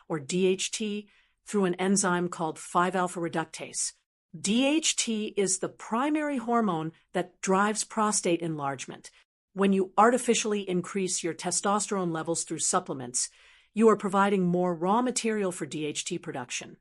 or DHT, through an enzyme called 5-alpha reductase. DHT is the primary hormone that drives prostate enlargement. When you artificially increase your testosterone levels through supplements, you are providing more raw material for DHT production,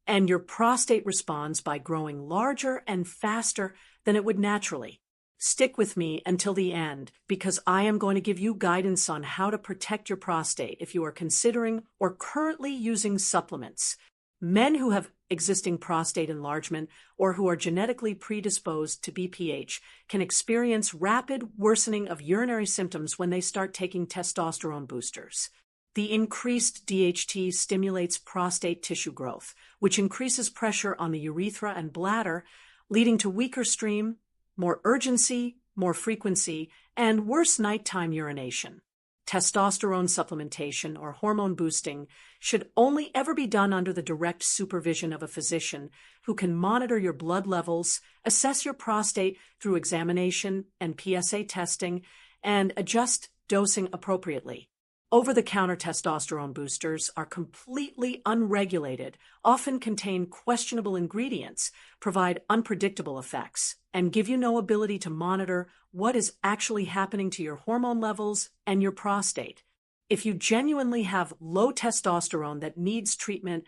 and your prostate responds by growing larger and faster than it would naturally. Stick with me until the end, because I am going to give you guidance on how to protect your prostate if you are considering or currently using supplements. Men who have existing prostate enlargement or who are genetically predisposed to BPH can experience rapid worsening of urinary symptoms when they start taking testosterone boosters. The increased DHT stimulates prostate tissue growth, which increases pressure on the urethra and bladder, leading to weaker stream, more urgency, more frequency, and worse nighttime urination. Testosterone supplementation or hormone boosting should only ever be done under the direct supervision of a physician who can monitor your blood levels, assess your prostate through examination and PSA testing, and adjust dosing appropriately. Over-the-counter testosterone boosters are completely unregulated, often contain questionable ingredients, provide unpredictable effects, and give you no ability to monitor what is actually happening to your hormone levels and your prostate. If you genuinely have low testosterone that needs treatment,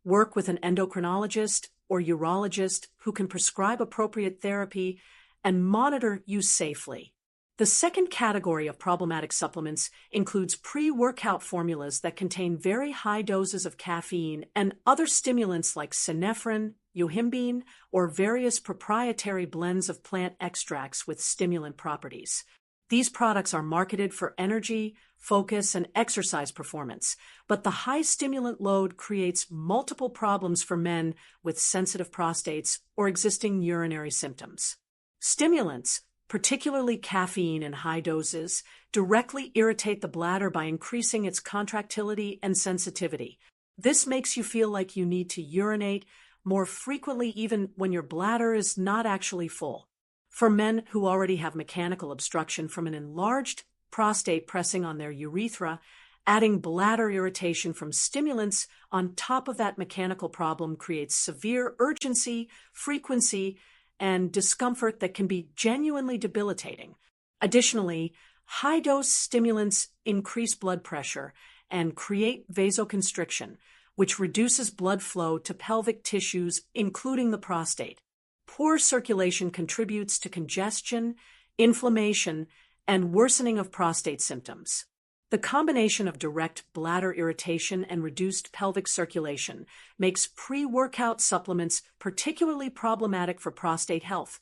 work with an endocrinologist or urologist who can prescribe appropriate therapy and monitor you safely. The second category of problematic supplements includes pre-workout formulas that contain very high doses of caffeine and other stimulants like synephrine, yohimbine, or various proprietary blends of plant extracts with stimulant properties. These products are marketed for energy, focus, and exercise performance, but the high stimulant load creates multiple problems for men with sensitive prostates or existing urinary symptoms. Stimulants, particularly caffeine in high doses, directly irritate the bladder by increasing its contractility and sensitivity. This makes you feel like you need to urinate more frequently even when your bladder is not actually full. For men who already have mechanical obstruction from an enlarged prostate pressing on their urethra, adding bladder irritation from stimulants on top of that mechanical problem creates severe urgency, frequency, and discomfort that can be genuinely debilitating. Additionally, high-dose stimulants increase blood pressure and create vasoconstriction, which reduces blood flow to pelvic tissues, including the prostate. Poor circulation contributes to congestion, inflammation, and worsening of prostate symptoms. The combination of direct bladder irritation and reduced pelvic circulation makes pre-workout supplements particularly problematic for prostate health,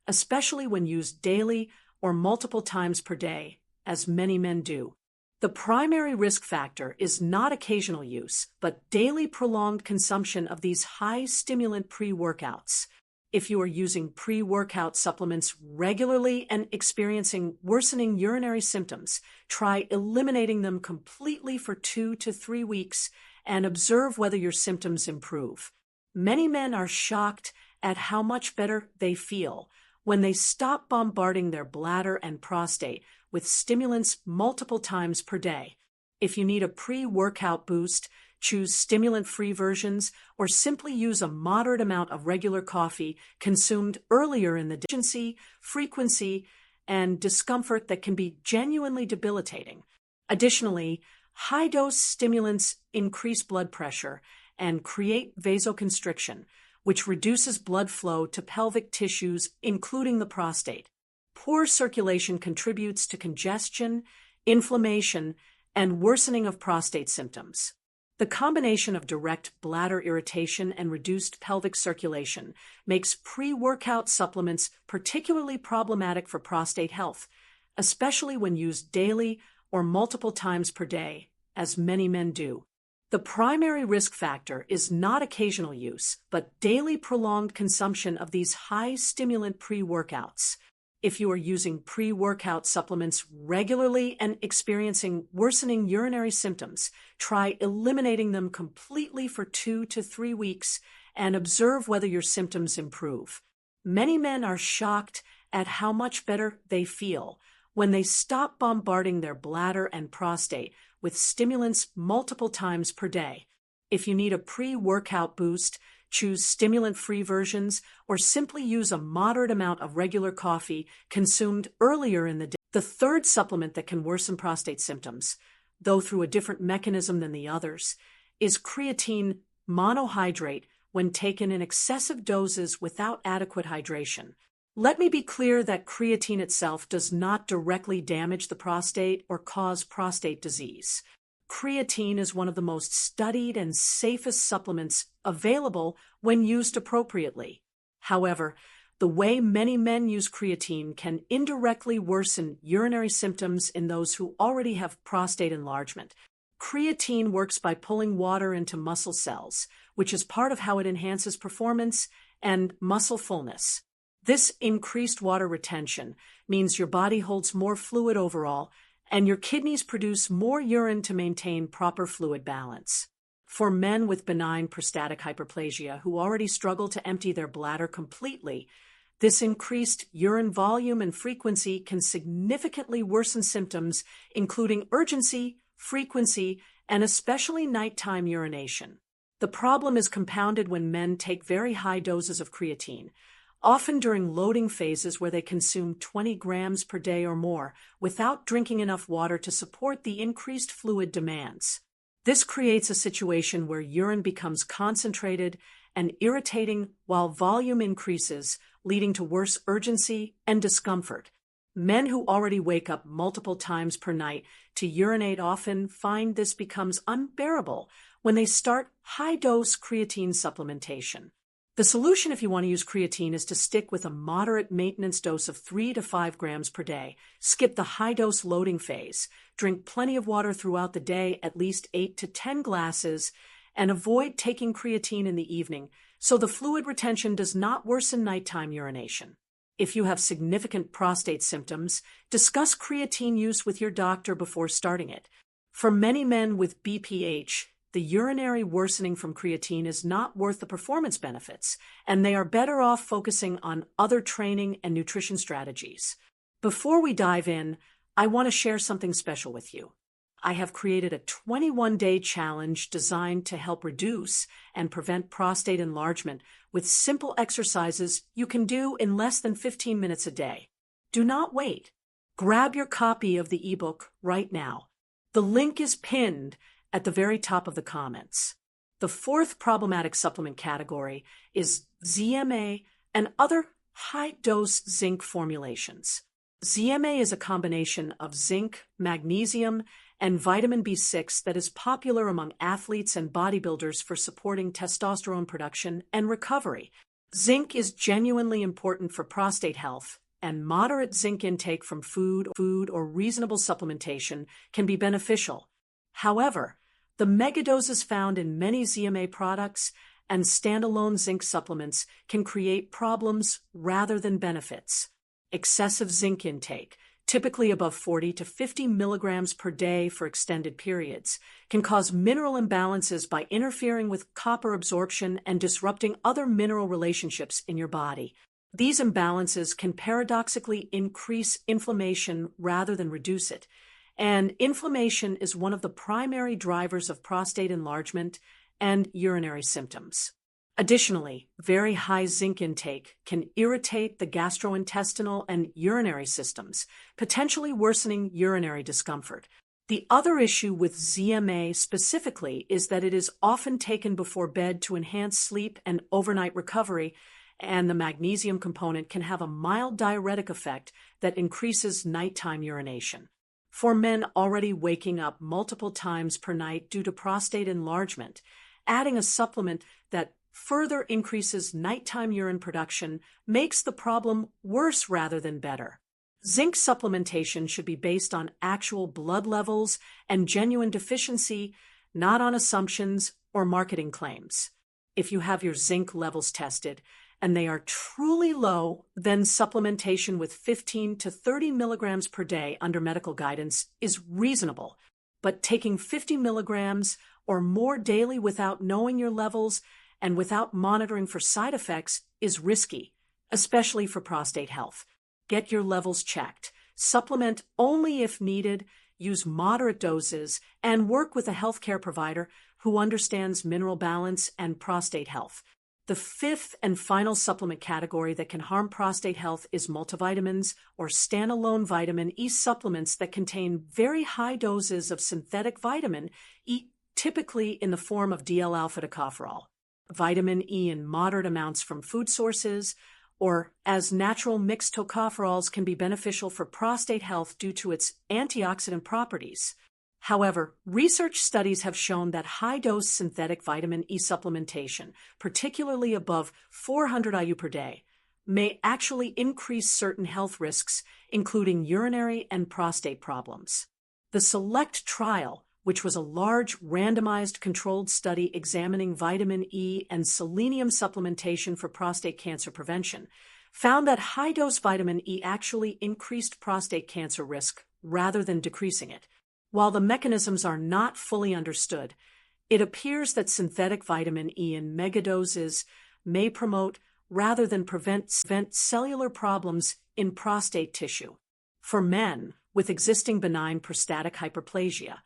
especially when used daily or multiple times per day, as many men do. The primary risk factor is not occasional use, but daily prolonged consumption of these high-stimulant pre-workouts. If you are using pre-workout supplements regularly and experiencing worsening urinary symptoms, try eliminating them completely for 2 to 3 weeks and observe whether your symptoms improve. Many men are shocked at how much better they feel when they stop bombarding their bladder and prostate with stimulants multiple times per day. If you need a pre-workout boost, choose stimulant-free versions, or simply use a moderate amount of regular coffee consumed earlier in the day. Urgency, frequency, and discomfort that can be genuinely debilitating. Additionally, high-dose stimulants increase blood pressure and create vasoconstriction, which reduces blood flow to pelvic tissues, including the prostate. Poor circulation contributes to congestion, inflammation, and worsening of prostate symptoms. The combination of direct bladder irritation and reduced pelvic circulation makes pre-workout supplements particularly problematic for prostate health, especially when used daily or multiple times per day, as many men do. The primary risk factor is not occasional use, but daily prolonged consumption of these high-stimulant pre-workouts. If you are using pre-workout supplements regularly and experiencing worsening urinary symptoms, try eliminating them completely for 2 to 3 weeks and observe whether your symptoms improve. Many men are shocked at how much better they feel when they stop bombarding their bladder and prostate with stimulants multiple times per day. If you need a pre-workout boost, choose stimulant-free versions or simply use a moderate amount of regular coffee consumed earlier in the day. The third supplement that can worsen prostate symptoms, though through a different mechanism than the others, is creatine monohydrate when taken in excessive doses without adequate hydration. Let me be clear that creatine itself does not directly damage the prostate or cause prostate disease. Creatine is one of the most studied and safest supplements available when used appropriately. However, the way many men use creatine can indirectly worsen urinary symptoms in those who already have prostate enlargement. Creatine works by pulling water into muscle cells, which is part of how it enhances performance and muscle fullness. This increased water retention means your body holds more fluid overall, and your kidneys produce more urine to maintain proper fluid balance. For men with benign prostatic hyperplasia who already struggle to empty their bladder completely, this increased urine volume and frequency can significantly worsen symptoms, including urgency, frequency, and especially nighttime urination. The problem is compounded when men take very high doses of creatine, often during loading phases where they consume 20 grams per day or more, without drinking enough water to support the increased fluid demands. This creates a situation where urine becomes concentrated and irritating while volume increases, leading to worse urgency and discomfort. Men who already wake up multiple times per night to urinate often find this becomes unbearable when they start high-dose creatine supplementation. The solution if you want to use creatine is to stick with a moderate maintenance dose of 3 to 5 grams per day, skip the high-dose loading phase, drink plenty of water throughout the day, at least 8 to 10 glasses, and avoid taking creatine in the evening so the fluid retention does not worsen nighttime urination. If you have significant prostate symptoms, discuss creatine use with your doctor before starting it. For many men with BPH, the urinary worsening from creatine is not worth the performance benefits, and they are better off focusing on other training and nutrition strategies. Before we dive in, I want to share something special with you. I have created a 21-day challenge designed to help reduce and prevent prostate enlargement with simple exercises you can do in less than 15 minutes a day. Do not wait. Grab your copy of the ebook right now. The link is pinned at the very top of the comments. The fourth problematic supplement category is ZMA and other high-dose zinc formulations. ZMA is a combination of zinc, magnesium, and vitamin B6 that is popular among athletes and bodybuilders for supporting testosterone production and recovery. Zinc is genuinely important for prostate health, and moderate zinc intake from food or reasonable supplementation can be beneficial. However, the megadoses found in many ZMA products and standalone zinc supplements can create problems rather than benefits. Excessive zinc intake, typically above 40 to 50 milligrams per day for extended periods, can cause mineral imbalances by interfering with copper absorption and disrupting other mineral relationships in your body. These imbalances can paradoxically increase inflammation rather than reduce it, and inflammation is one of the primary drivers of prostate enlargement and urinary symptoms. Additionally, very high zinc intake can irritate the gastrointestinal and urinary systems, potentially worsening urinary discomfort. The other issue with ZMA specifically is that it is often taken before bed to enhance sleep and overnight recovery, and the magnesium component can have a mild diuretic effect that increases nighttime urination. For men already waking up multiple times per night due to prostate enlargement, adding a supplement that further increases nighttime urine production makes the problem worse rather than better. Zinc supplementation should be based on actual blood levels and genuine deficiency, not on assumptions or marketing claims. If you have your zinc levels tested and they are truly low, then supplementation with 15 to 30 milligrams per day under medical guidance is reasonable. But taking 50 milligrams or more daily without knowing your levels and without monitoring for side effects is risky, especially for prostate health. Get your levels checked. Supplement only if needed, use moderate doses, and work with a healthcare provider who understands mineral balance and prostate health. The fifth and final supplement category that can harm prostate health is multivitamins or standalone vitamin E supplements that contain very high doses of synthetic vitamin E, typically in the form of DL-alpha tocopherol. Vitamin E in moderate amounts from food sources or as natural mixed tocopherols can be beneficial for prostate health due to its antioxidant properties. However, research studies have shown that high-dose synthetic vitamin E supplementation, particularly above 400 IU per day, may actually increase certain health risks, including urinary and prostate problems. The SELECT trial, which was a large randomized controlled study examining vitamin E and selenium supplementation for prostate cancer prevention, found that high-dose vitamin E actually increased prostate cancer risk rather than decreasing it. While the mechanisms are not fully understood, it appears that synthetic vitamin E in megadoses may promote rather than prevent cellular problems in prostate tissue. For men with existing benign prostatic hyperplasia,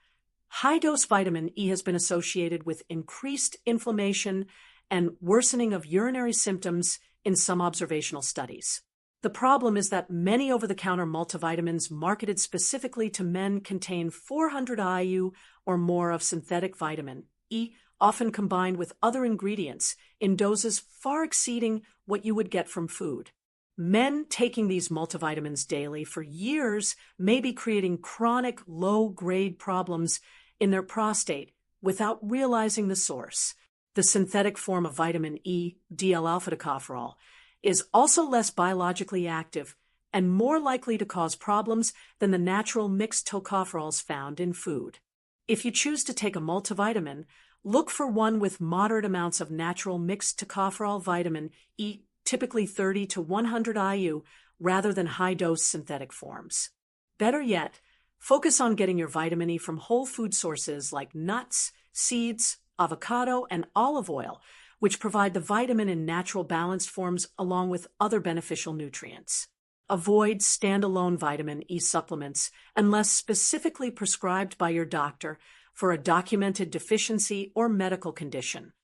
high-dose vitamin E has been associated with increased inflammation and worsening of urinary symptoms in some observational studies. The problem is that many over-the-counter multivitamins marketed specifically to men contain 400 IU or more of synthetic vitamin E, often combined with other ingredients in doses far exceeding what you would get from food. Men taking these multivitamins daily for years may be creating chronic low-grade problems in their prostate without realizing the source. The synthetic form of vitamin E, DL-alpha tocopherol, is also less biologically active and more likely to cause problems than the natural mixed tocopherols found in food. If you choose to take a multivitamin, look for one with moderate amounts of natural mixed tocopherol vitamin E, typically 30 to 100 IU, rather than high-dose synthetic forms. Better yet, focus on getting your vitamin E from whole food sources like nuts, seeds, avocado, and olive oil, which provide the vitamin in natural balanced forms along with other beneficial nutrients. Avoid standalone vitamin E supplements unless specifically prescribed by your doctor for a documented deficiency or medical condition.